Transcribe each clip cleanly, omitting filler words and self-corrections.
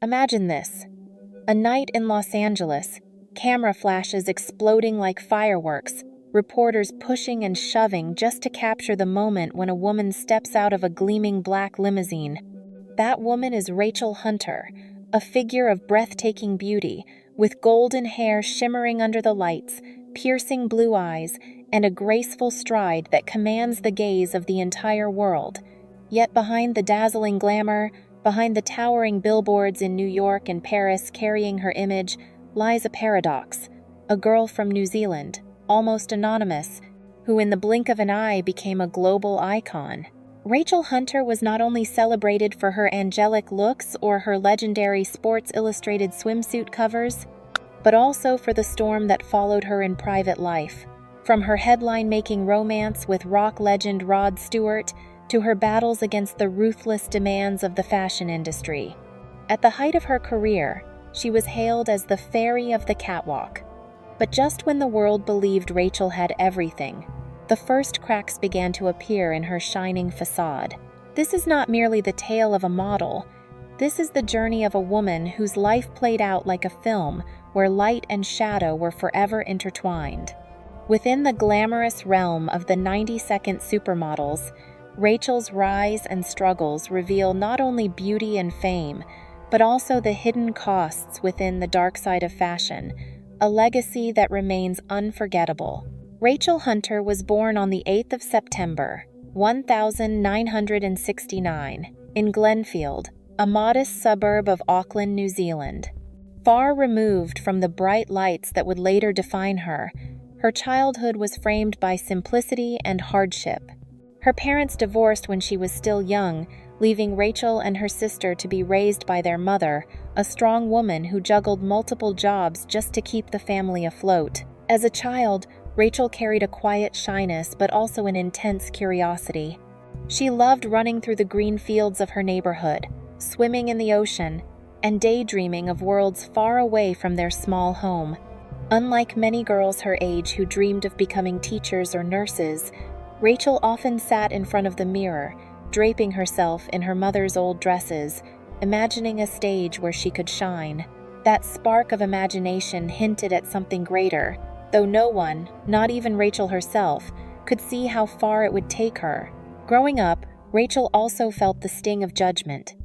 Imagine this. A night in Los Angeles, camera flashes exploding like fireworks, reporters pushing and shoving just to capture the moment when a woman steps out of a gleaming black limousine. That woman is Rachel Hunter, a figure of breathtaking beauty, with golden hair shimmering under the lights, piercing blue eyes, and a graceful stride that commands the gaze of the entire world. Yet behind the dazzling glamour, behind the towering billboards in New York and Paris carrying her image, lies a paradox. A girl from New Zealand, almost anonymous, who in the blink of an eye became a global icon. Rachel Hunter was not only celebrated for her angelic looks or her legendary Sports Illustrated swimsuit covers, but also for the storm that followed her in private life. From her headline-making romance with rock legend Rod Stewart to her battles against the ruthless demands of the fashion industry. At the height of her career, she was hailed as the fairy of the catwalk. But just when the world believed Rachel had everything, the first cracks began to appear in her shining facade. This is not merely the tale of a model. This is the journey of a woman whose life played out like a film where light and shadow were forever intertwined. Within the glamorous realm of the 90-second Supermodels, Rachel's rise and struggles reveal not only beauty and fame, but also the hidden costs within the dark side of fashion, a legacy that remains unforgettable. Rachel Hunter was born on the 8th of September, 1969, in Glenfield, a modest suburb of Auckland, New Zealand. Far removed from the bright lights that would later define her, her childhood was framed by simplicity and hardship. Her parents divorced when she was still young, leaving Rachel and her sister to be raised by their mother, a strong woman who juggled multiple jobs just to keep the family afloat. As a child, Rachel carried a quiet shyness but also an intense curiosity. She loved running through the green fields of her neighborhood, swimming in the ocean, and daydreaming of worlds far away from their small home. Unlike many girls her age who dreamed of becoming teachers or nurses, Rachel often sat in front of the mirror, draping herself in her mother's old dresses, imagining a stage where she could shine. That spark of imagination hinted at something greater, though no one, not even Rachel herself, could see how far it would take her. Growing up, Rachel also felt the sting of judgment.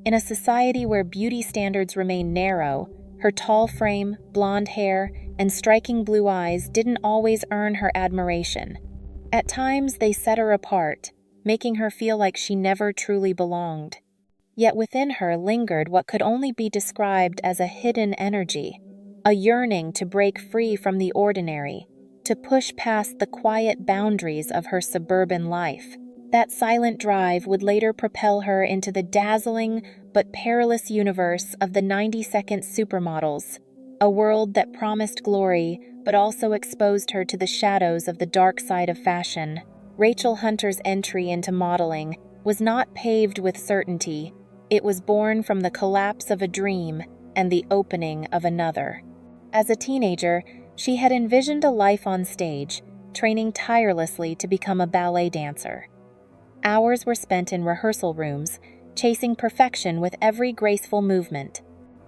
In a society where beauty standards remain narrow, her tall frame, blonde hair, and striking blue eyes didn't always earn her admiration. At times, they set her apart, making her feel like she never truly belonged. Yet within her lingered what could only be described as a hidden energy, a yearning to break free from the ordinary, to push past the quiet boundaries of her suburban life. That silent drive would later propel her into the dazzling but perilous universe of the 90-second Supermodels, a world that promised glory but also exposed her to the shadows of the dark side of fashion. Rachel Hunter's entry into modeling was not paved with certainty. It was born from the collapse of a dream and the opening of another. As a teenager, she had envisioned a life on stage, training tirelessly to become a ballet dancer. Hours were spent in rehearsal rooms, chasing perfection with every graceful movement.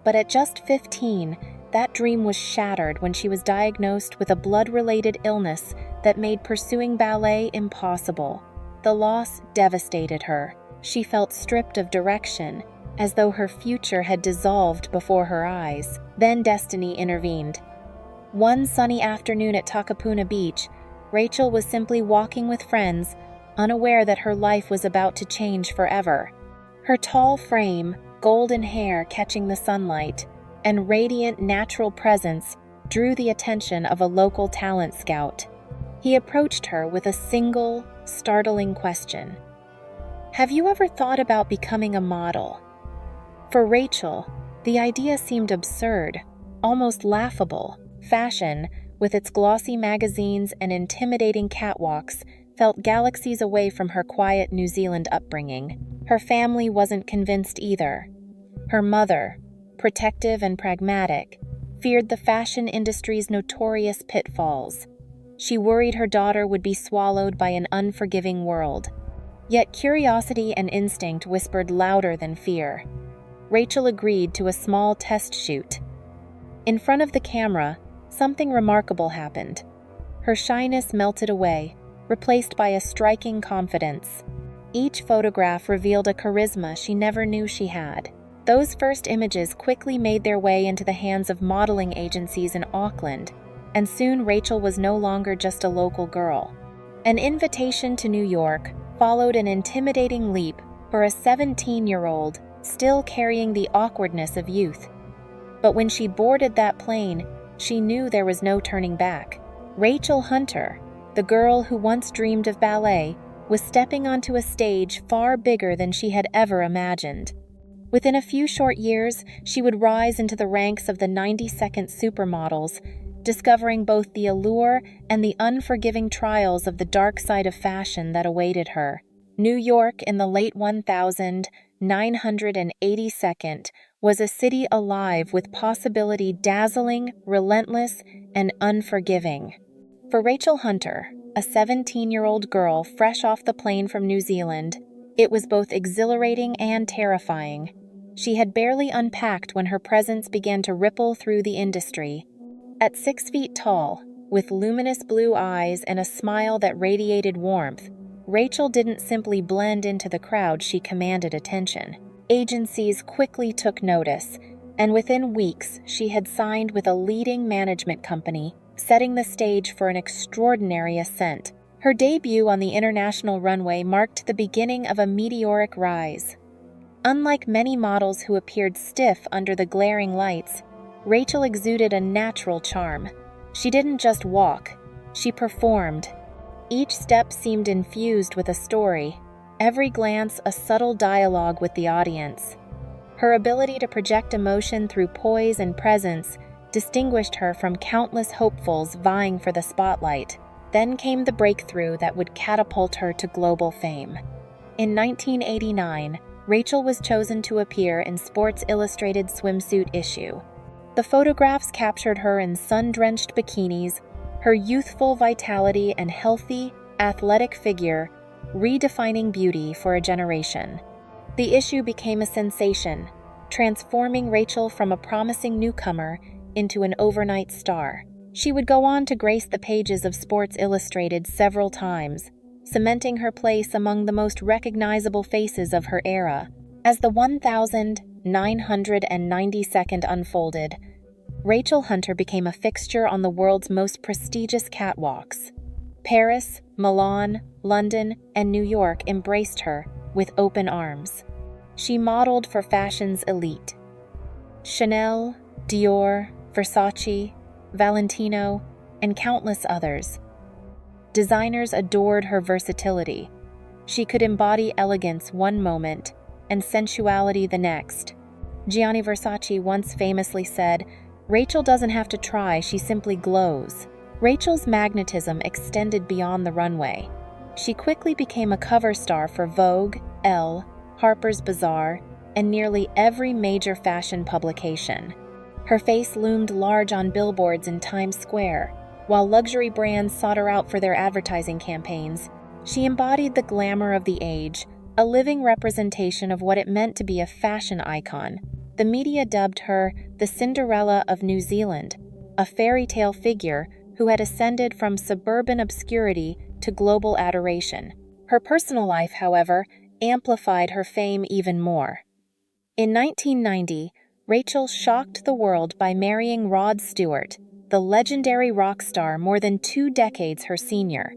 But at just 15, that dream was shattered when she was diagnosed with a blood-related illness that made pursuing ballet impossible. The loss devastated her. She felt stripped of direction, as though her future had dissolved before her eyes. Then destiny intervened. One sunny afternoon at Takapuna Beach, Rachel was simply walking with friends, unaware that her life was about to change forever. Her tall frame, golden hair catching the sunlight, and radiant natural presence drew the attention of a local talent scout. He approached her with a single, startling question. "Have you ever thought about becoming a model?" For Rachel, the idea seemed absurd, almost laughable. Fashion, with its glossy magazines and intimidating catwalks, felt galaxies away from her quiet New Zealand upbringing. Her family wasn't convinced either. Her mother, protective and pragmatic, feared the fashion industry's notorious pitfalls. She worried her daughter would be swallowed by an unforgiving world. Yet curiosity and instinct whispered louder than fear. Rachel agreed to a small test shoot. In front of the camera, something remarkable happened. Her shyness melted away, replaced by a striking confidence. Each photograph revealed a charisma she never knew she had. Those first images quickly made their way into the hands of modeling agencies in Auckland, and soon Rachel was no longer just a local girl. An invitation to New York followed an intimidating leap for a 17-year-old still carrying the awkwardness of youth. But when she boarded that plane, she knew there was no turning back. Rachel Hunter, the girl who once dreamed of ballet, was stepping onto a stage far bigger than she had ever imagined. Within a few short years, she would rise into the ranks of the 90-second Supermodels, discovering both the allure and the unforgiving trials of the dark side of fashion that awaited her. New York in the late 1982nd was a city alive with possibility, dazzling, relentless, and unforgiving. For Rachel Hunter, a 17-year-old girl fresh off the plane from New Zealand, it was both exhilarating and terrifying. She had barely unpacked when her presence began to ripple through the industry. At 6 feet tall, with luminous blue eyes and a smile that radiated warmth, Rachel didn't simply blend into the crowd, she commanded attention. Agencies quickly took notice, and within weeks she had signed with a leading management company, setting the stage for an extraordinary ascent. Her debut on the international runway marked the beginning of a meteoric rise. Unlike many models who appeared stiff under the glaring lights, Rachel exuded a natural charm. She didn't just walk, she performed. Each step seemed infused with a story, every glance a subtle dialogue with the audience. Her ability to project emotion through poise and presence distinguished her from countless hopefuls vying for the spotlight. Then came the breakthrough that would catapult her to global fame. In 1989, Rachel was chosen to appear in Sports Illustrated swimsuit issue. The photographs captured her in sun-drenched bikinis, her youthful vitality and healthy, athletic figure, redefining beauty for a generation. The issue became a sensation, transforming Rachel from a promising newcomer into an overnight star. She would go on to grace the pages of Sports Illustrated several times, cementing her place among the most recognizable faces of her era. As the 1992nd unfolded, Rachel Hunter became a fixture on the world's most prestigious catwalks. Paris, Milan, London, and New York embraced her with open arms. She modeled for fashion's elite. Chanel, Dior, Versace, Valentino, and countless others. Designers adored her versatility. She could embody elegance one moment and sensuality the next. Gianni Versace once famously said, "Rachel doesn't have to try, she simply glows." Rachel's magnetism extended beyond the runway. She quickly became a cover star for Vogue, Elle, Harper's Bazaar, and nearly every major fashion publication. Her face loomed large on billboards in Times Square, while luxury brands sought her out for their advertising campaigns. She embodied the glamour of the age, a living representation of what it meant to be a fashion icon. The media dubbed her the Cinderella of New Zealand, a fairy tale figure who had ascended from suburban obscurity to global adoration. Her personal life, however, amplified her fame even more. In 1990, Rachel shocked the world by marrying Rod Stewart, the legendary rock star more than 2 decades her senior.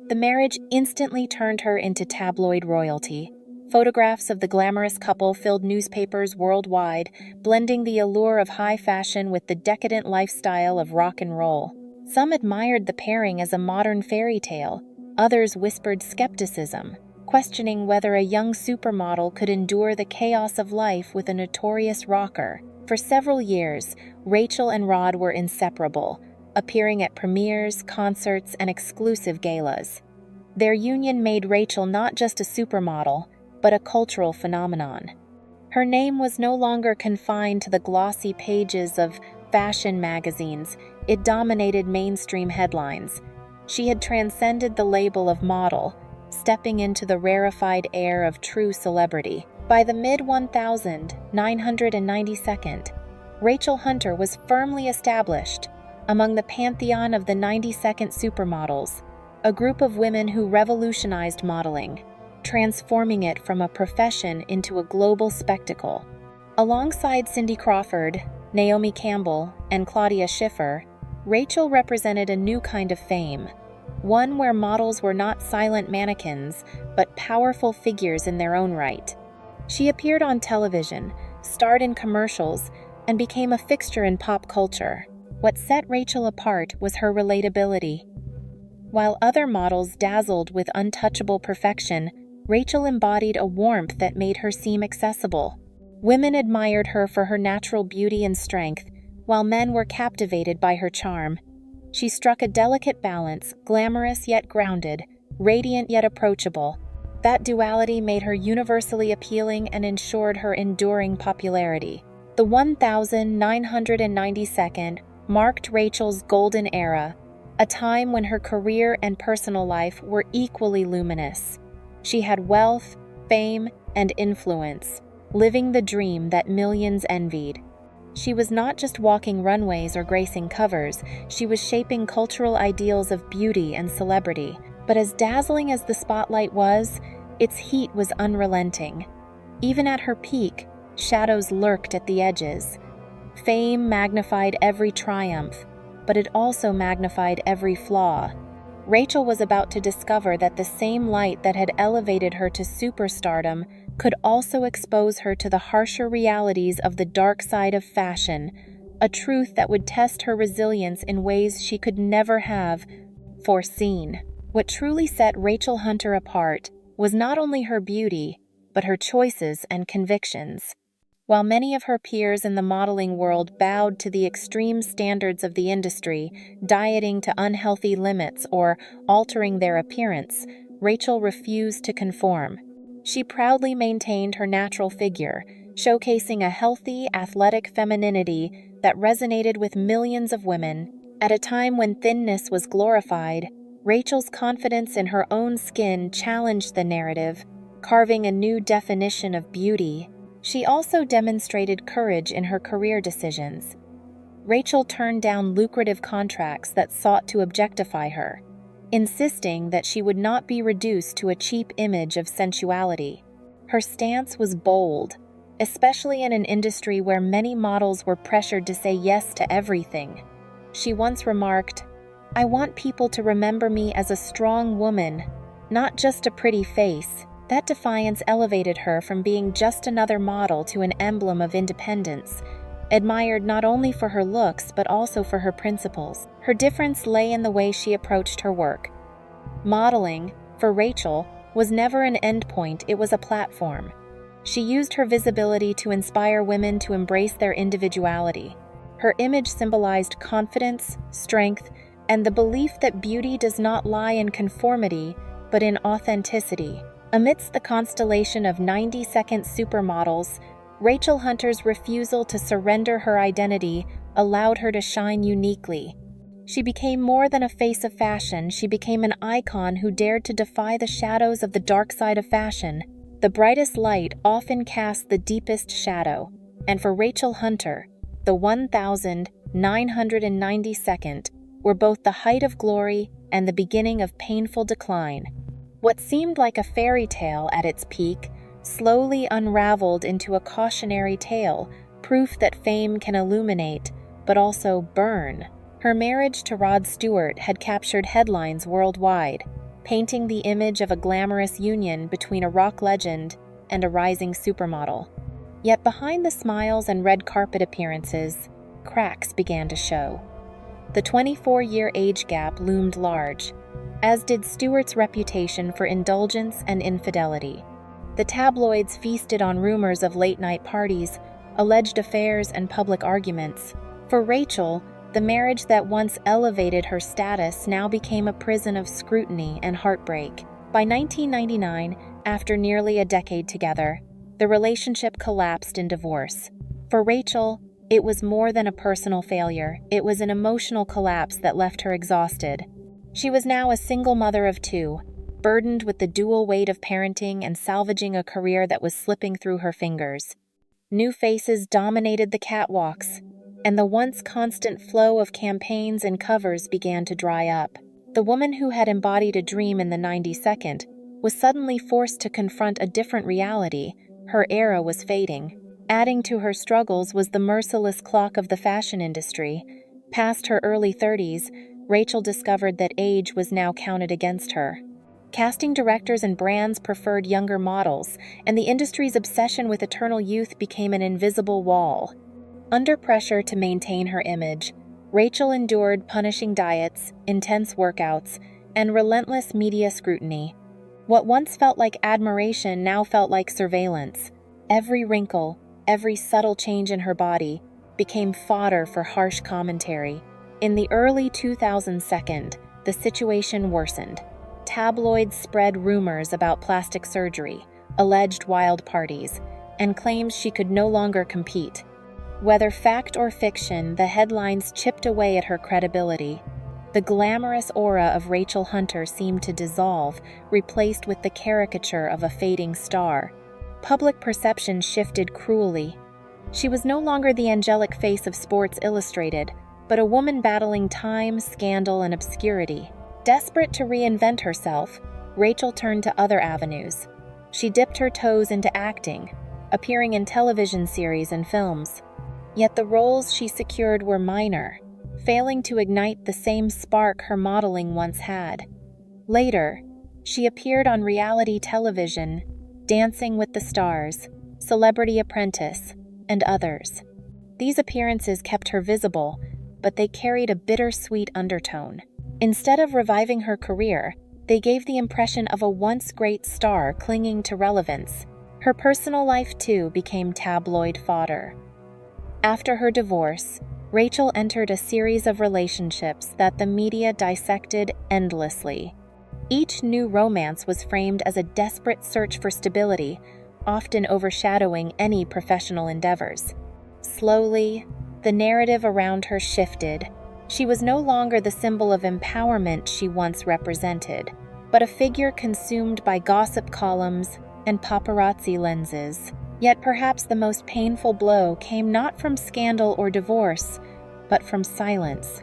The marriage instantly turned her into tabloid royalty. Photographs of the glamorous couple filled newspapers worldwide, blending the allure of high fashion with the decadent lifestyle of rock and roll. Some admired the pairing as a modern fairy tale. Others whispered skepticism, questioning whether a young supermodel could endure the chaos of life with a notorious rocker. For several years, Rachel and Rod were inseparable, appearing at premieres, concerts, and exclusive galas. Their union made Rachel not just a supermodel, but a cultural phenomenon. Her name was no longer confined to the glossy pages of fashion magazines. It dominated mainstream headlines. She had transcended the label of model, stepping into the rarefied air of true celebrity. By the mid-1992nd, Rachel Hunter was firmly established among the pantheon of the 90-second Supermodels, a group of women who revolutionized modeling, transforming it from a profession into a global spectacle. Alongside Cindy Crawford, Naomi Campbell, and Claudia Schiffer, Rachel represented a new kind of fame, one where models were not silent mannequins, but powerful figures in their own right. She appeared on television, starred in commercials, and became a fixture in pop culture. What set Rachel apart was her relatability. While other models dazzled with untouchable perfection, Rachel embodied a warmth that made her seem accessible. Women admired her for her natural beauty and strength, while men were captivated by her charm. She struck a delicate balance, glamorous yet grounded, radiant yet approachable. That duality made her universally appealing and ensured her enduring popularity. The 1992nd marked Rachel's golden era, a time when her career and personal life were equally luminous. She had wealth, fame, and influence, living the dream that millions envied. She was not just walking runways or gracing covers, she was shaping cultural ideals of beauty and celebrity. But as dazzling as the spotlight was, its heat was unrelenting. Even at her peak, shadows lurked at the edges. Fame magnified every triumph, but it also magnified every flaw. Rachel was about to discover that the same light that had elevated her to superstardom could also expose her to the harsher realities of the dark side of fashion, a truth that would test her resilience in ways she could never have foreseen. What truly set Rachel Hunter apart was not only her beauty, but her choices and convictions. While many of her peers in the modeling world bowed to the extreme standards of the industry, dieting to unhealthy limits or altering their appearance, Rachel refused to conform. She proudly maintained her natural figure, showcasing a healthy, athletic femininity that resonated with millions of women. At a time when thinness was glorified, Rachel's confidence in her own skin challenged the narrative, carving a new definition of beauty. She also demonstrated courage in her career decisions. Rachel turned down lucrative contracts that sought to objectify her, insisting that she would not be reduced to a cheap image of sensuality. Her stance was bold, especially in an industry where many models were pressured to say yes to everything. She once remarked, "I want people to remember me as a strong woman, not just a pretty face." That defiance elevated her from being just another model to an emblem of independence, admired not only for her looks but also for her principles. Her difference lay in the way she approached her work. Modeling, for Rachel, was never an endpoint, it was a platform. She used her visibility to inspire women to embrace their individuality. Her image symbolized confidence, strength, and the belief that beauty does not lie in conformity, but in authenticity. Amidst the constellation of 90-second supermodels, Rachel Hunter's refusal to surrender her identity allowed her to shine uniquely. She became more than a face of fashion, she became an icon who dared to defy the shadows of the dark side of fashion. The brightest light often casts the deepest shadow, and for Rachel Hunter, the 1992nd were both the height of glory and the beginning of painful decline. What seemed like a fairy tale at its peak slowly unraveled into a cautionary tale, proof that fame can illuminate, but also burn. Her marriage to Rod Stewart had captured headlines worldwide, painting the image of a glamorous union between a rock legend and a rising supermodel. Yet behind the smiles and red carpet appearances, cracks began to show. The 24-year age gap loomed large, as did Stewart's reputation for indulgence and infidelity. The tabloids feasted on rumors of late-night parties, alleged affairs, and public arguments. For Rachel, the marriage that once elevated her status now became a prison of scrutiny and heartbreak. By 1999, after nearly a decade together, the relationship collapsed in divorce. For Rachel, it was more than a personal failure, it was an emotional collapse that left her exhausted. She was now a single mother of two, burdened with the dual weight of parenting and salvaging a career that was slipping through her fingers. New faces dominated the catwalks, and the once constant flow of campaigns and covers began to dry up. The woman who had embodied a dream in the 92nd was suddenly forced to confront a different reality. Her era was fading. Adding to her struggles was the merciless clock of the fashion industry. Past her early 30s, Rachel discovered that age was now counted against her. Casting directors and brands preferred younger models, and the industry's obsession with eternal youth became an invisible wall. Under pressure to maintain her image, Rachel endured punishing diets, intense workouts, and relentless media scrutiny. What once felt like admiration now felt like surveillance. Every wrinkle, every subtle change in her body, became fodder for harsh commentary. In the early 2000s, the situation worsened. Tabloids spread rumors about plastic surgery, alleged wild parties, and claims she could no longer compete. Whether fact or fiction, the headlines chipped away at her credibility. The glamorous aura of Rachel Hunter seemed to dissolve, replaced with the caricature of a fading star. Public perception shifted cruelly. She was no longer the angelic face of Sports Illustrated, but a woman battling time, scandal, and obscurity. Desperate to reinvent herself, Rachel turned to other avenues. She dipped her toes into acting, appearing in television series and films. Yet the roles she secured were minor, failing to ignite the same spark her modeling once had. Later, she appeared on reality television, Dancing with the Stars, Celebrity Apprentice, and others. These appearances kept her visible, but they carried a bittersweet undertone. Instead of reviving her career, they gave the impression of a once great star clinging to relevance. Her personal life, too, became tabloid fodder. After her divorce, Rachel entered a series of relationships that the media dissected endlessly. Each new romance was framed as a desperate search for stability, often overshadowing any professional endeavors. Slowly, the narrative around her shifted. She was no longer the symbol of empowerment she once represented, but a figure consumed by gossip columns and paparazzi lenses. Yet perhaps the most painful blow came not from scandal or divorce, but from silence.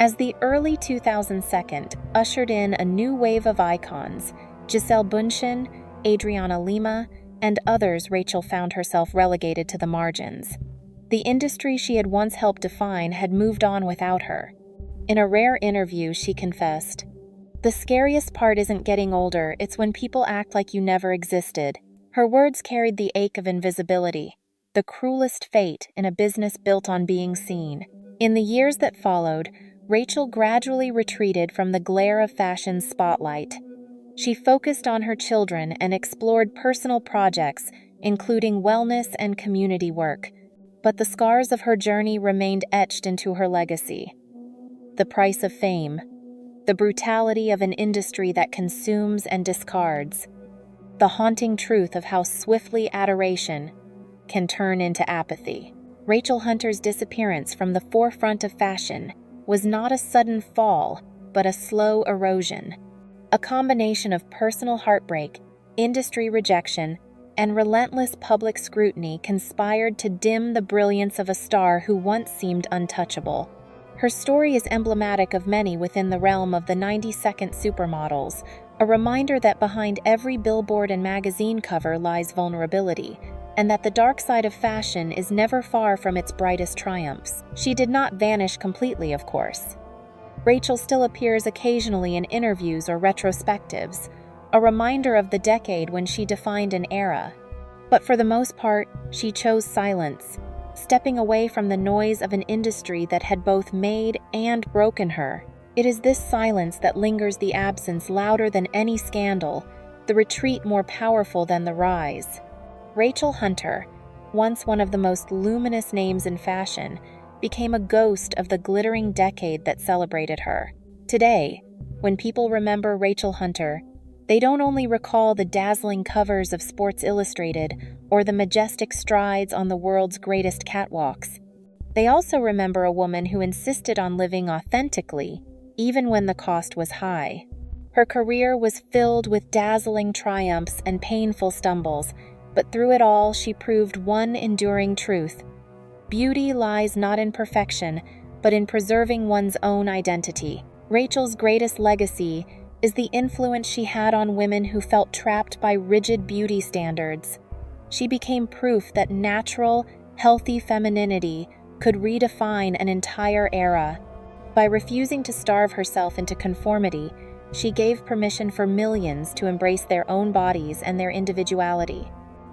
As the early 2000s ushered in a new wave of icons, Gisele Bündchen, Adriana Lima, and others, Rachel found herself relegated to the margins. The industry she had once helped define had moved on without her. In a rare interview, she confessed, "The scariest part isn't getting older, it's when people act like you never existed." Her words carried the ache of invisibility, the cruelest fate in a business built on being seen. In the years that followed, Rachel gradually retreated from the glare of fashion's spotlight. She focused on her children and explored personal projects, including wellness and community work. But the scars of her journey remained etched into her legacy. The price of fame, the brutality of an industry that consumes and discards, the haunting truth of how swiftly adoration can turn into apathy. Rachel Hunter's disappearance from the forefront of fashion was not a sudden fall, but a slow erosion. A combination of personal heartbreak, industry rejection, and relentless public scrutiny conspired to dim the brilliance of a star who once seemed untouchable. Her story is emblematic of many within the realm of the 90-second supermodels, a reminder that behind every billboard and magazine cover lies vulnerability, and that the dark side of fashion is never far from its brightest triumphs. She did not vanish completely, of course. Rachel still appears occasionally in interviews or retrospectives, a reminder of the decade when she defined an era. But for the most part, she chose silence, stepping away from the noise of an industry that had both made and broken her. It is this silence that lingers, the absence louder than any scandal, the retreat more powerful than the rise. Rachel Hunter, once one of the most luminous names in fashion, became a ghost of the glittering decade that celebrated her. Today, when people remember Rachel Hunter, they don't only recall the dazzling covers of Sports Illustrated or the majestic strides on the world's greatest catwalks. They also remember a woman who insisted on living authentically, even when the cost was high. Her career was filled with dazzling triumphs and painful stumbles, but through it all, she proved one enduring truth. Beauty lies not in perfection, but in preserving one's own identity. Rachel's greatest legacy is the influence she had on women who felt trapped by rigid beauty standards. She became proof that natural, healthy femininity could redefine an entire era. By refusing to starve herself into conformity, she gave permission for millions to embrace their own bodies and their individuality.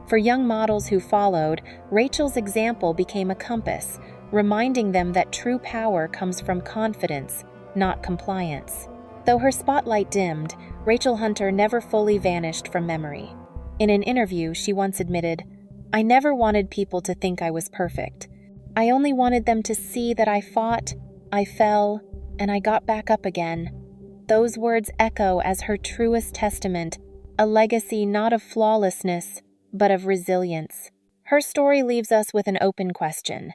For young models who followed, Rachel's example became a compass, reminding them that true power comes from confidence, not compliance. Though her spotlight dimmed, Rachel Hunter never fully vanished from memory. In an interview, she once admitted, "I never wanted people to think I was perfect. I only wanted them to see that I fought, I fell, and I got back up again." Those words echo as her truest testament, a legacy not of flawlessness, but of resilience. Her story leaves us with an open question.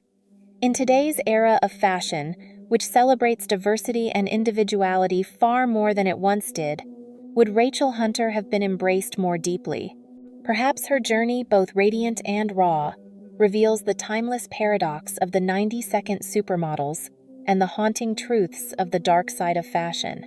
In today's era of fashion, which celebrates diversity and individuality far more than it once did, would Rachel Hunter have been embraced more deeply? Perhaps her journey, both radiant and raw, reveals the timeless paradox of the 90-second supermodels and the haunting truths of the dark side of fashion.